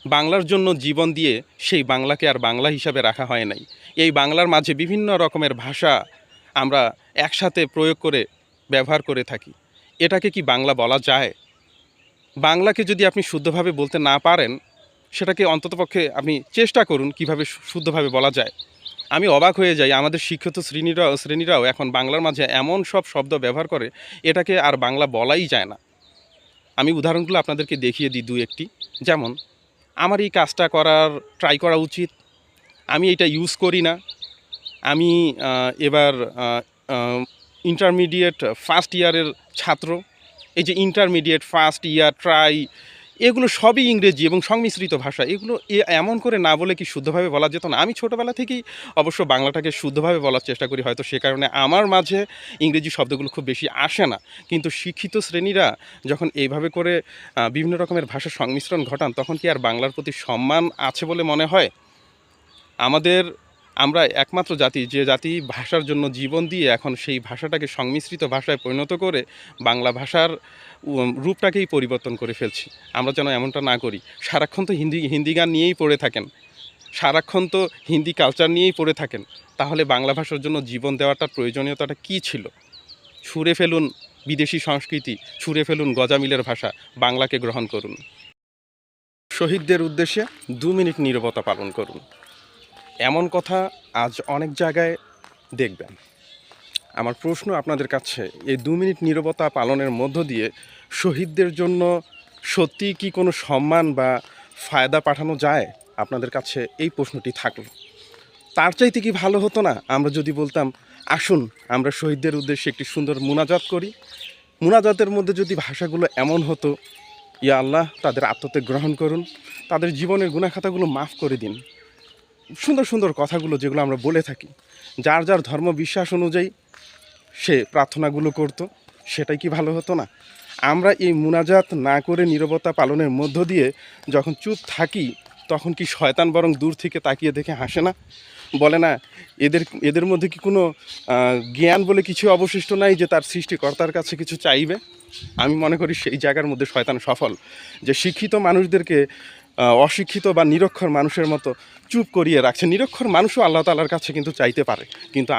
বাংলার জন্য জীবন দিয়ে সেই বাংলাকে আর বাংলা হিসাবে রাখা হয় নাই। এই বাংলার মাঝে বিভিন্ন রকমের ভাষা আমরা একসাথে প্রয়োগ করে ব্যবহার করে থাকি। এটাকে কি বাংলা বলা যায়? বাংলাকে যদি আপনি শুদ্ধভাবে বলতে না পারেন, সেটাকে অন্ততপক্ষে আপনি চেষ্টা করুন কীভাবে শুদ্ধভাবে বলা যায়। আমি অবাক হয়ে যাই, আমাদের শিক্ষিত শ্রেণীরাও এখন বাংলার মাঝে এমন সব শব্দ ব্যবহার করে, এটাকে আর বাংলা বলাই যায় না। আমি উদাহরণগুলো আপনাদেরকে দেখিয়ে দিই দু একটি। যেমন, আমার এই কাজটা ট্রাই করা উচিত, আমি এটা ইউজ করি না, আমি এবার ইন্টারমিডিয়েট ফার্স্ট ইয়ারের ছাত্র। এই যে ইন্টারমিডিয়েট, ফার্স্ট ইয়ার, ট্রাই, এগুলো সবই ইংরেজি এবং সংমিশ্রিত ভাষা। এগুলো এমন করে না বলে কি শুদ্ধভাবে বলা যেত না? আমি ছোটোবেলা থেকেই অবশ্য বাংলাটাকে শুদ্ধভাবে বলার চেষ্টা করি, হয়তো সে কারণে আমার মাঝে ইংরেজি শব্দগুলো খুব বেশি আসে না। কিন্তু শিক্ষিত শ্রেণীরা যখন এইভাবে করে বিভিন্ন রকমের ভাষার সংমিশ্রণ ঘটান, তখন কি আর বাংলার প্রতি সম্মান আছে বলে মনে হয়? আমরা একমাত্র জাতি, যে জাতি ভাষার জন্য জীবন দিয়ে এখন সেই ভাষাটাকে সংমিশ্রিত ভাষায় পরিণত করে বাংলা ভাষার রূপটাকেই পরিবর্তন করে ফেলছি। আমরা যেন এমনটা না করি। সারাক্ষণ তো হিন্দি গান নিয়েই পড়ে থাকেন, সারাক্ষণ তো হিন্দি কালচার নিয়েই পড়ে থাকেন, তাহলে বাংলা ভাষার জন্য জীবন দেওয়াটার প্রয়োজনীয়তাটা কী ছিল? ছুঁড়ে ফেলুন বিদেশি সংস্কৃতি, ছুঁড়ে ফেলুন গজামিলের ভাষা, বাংলাকে গ্রহণ করুন। শহীদদের উদ্দেশ্যে 2 মিনিট নীরবতা পালন করুন। এমন কথা আজ অনেক জায়গায় দেখবেন। আমার প্রশ্ন আপনাদের কাছে, এই 2 মিনিট নীরবতা পালনের মধ্য দিয়ে শহীদদের জন্য সত্যিই কি কোনো সম্মান বা ফায়দা পাঠানো যায়? আপনাদের কাছে এই প্রশ্নটি থাকলো। তার চাইতে কি ভালো হতো না আমরা যদি বলতাম, আসুন আমরা শহীদদের উদ্দেশ্যে একটি সুন্দর মুনাজাত করি। মুনাজাতের মধ্যে যদি ভাষাগুলো এমন হতো, ইয়া আল্লাহ, তাদের আত্মত্যাগ গ্রহণ করুন, তাদের জীবনের গুনাহখাতাগুলো মাফ করে দিন। সুন্দর সুন্দর কথাগুলো যেগুলো আমরা বলে থাকি, যার যার ধর্ম বিশ্বাস অনুযায়ী সে প্রার্থনাগুলো করতো, সেটাই কি ভালো হতো না? আমরা এই মুনাজাত না করে নীরবতা পালনের মধ্য দিয়ে যখন চুপ থাকি, তখন কি শয়তান বরং দূর থেকে তাকিয়ে দেখে হাসে না? বলে না, এদের মধ্যে কি কোনো জ্ঞান বলে কিছু অবশিষ্ট নাই যে তার সৃষ্টিকর্তার কাছে কিছু চাইবে? আমি মনে করি সেই জায়গার মধ্যে শয়তান সফল, যে শিক্ষিত মানুষদেরকে অশিক্ষিত বা নিরক্ষর মানুষের মতো চুপ করিয়ে রাখছে। নিরক্ষর মানুষও আল্লাহ তাআলার কাছে কিন্তু চাইতে পারে, কিন্তু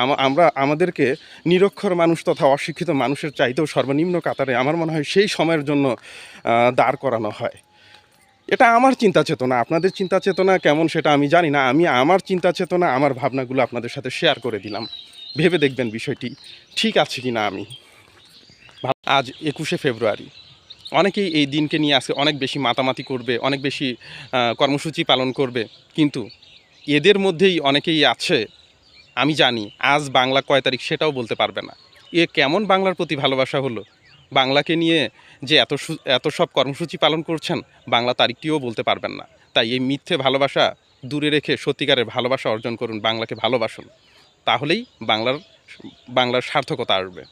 আমাদেরকে নিরক্ষর মানুষ তথা অশিক্ষিত মানুষের চাইতেও সর্বনিম্ন কাতারে আমার মনে হয় সেই সময়ের জন্য দাঁড় করানো হয়। এটা আমার চিন্তা চেতনা। আপনাদের চিন্তা চেতনা কেমন সেটা আমি জানি না। আমি আমার চিন্তা চেতনা, আমার ভাবনাগুলো আপনাদের সাথে শেয়ার করে দিলাম। ভেবে দেখবেন বিষয়টি ঠিক আছে কি না। আজ 21শে ফেব্রুয়ারি, অনেকেই এই দিনকে নিয়ে আজকে অনেক বেশি মাতামাতি করবে, অনেক বেশি কর্মসূচি পালন করবে, কিন্তু এদের মধ্যেই অনেকেই আছে, আমি জানি আজ বাংলা কয় তারিখ সেটাও বলতে পারবে না। এ কেমন বাংলার প্রতি ভালোবাসা হলো? বাংলাকে নিয়ে যে এত সব কর্মসূচি পালন করছেন, বাংলা তারিখটিও বলতে পারবেন না। তাই এই মিথ্যে ভালোবাসা দূরে রেখে সত্যিকারের ভালোবাসা অর্জন করুন, বাংলাকে ভালোবাসুন, তাহলেই বাংলার সার্থকতা আসবে।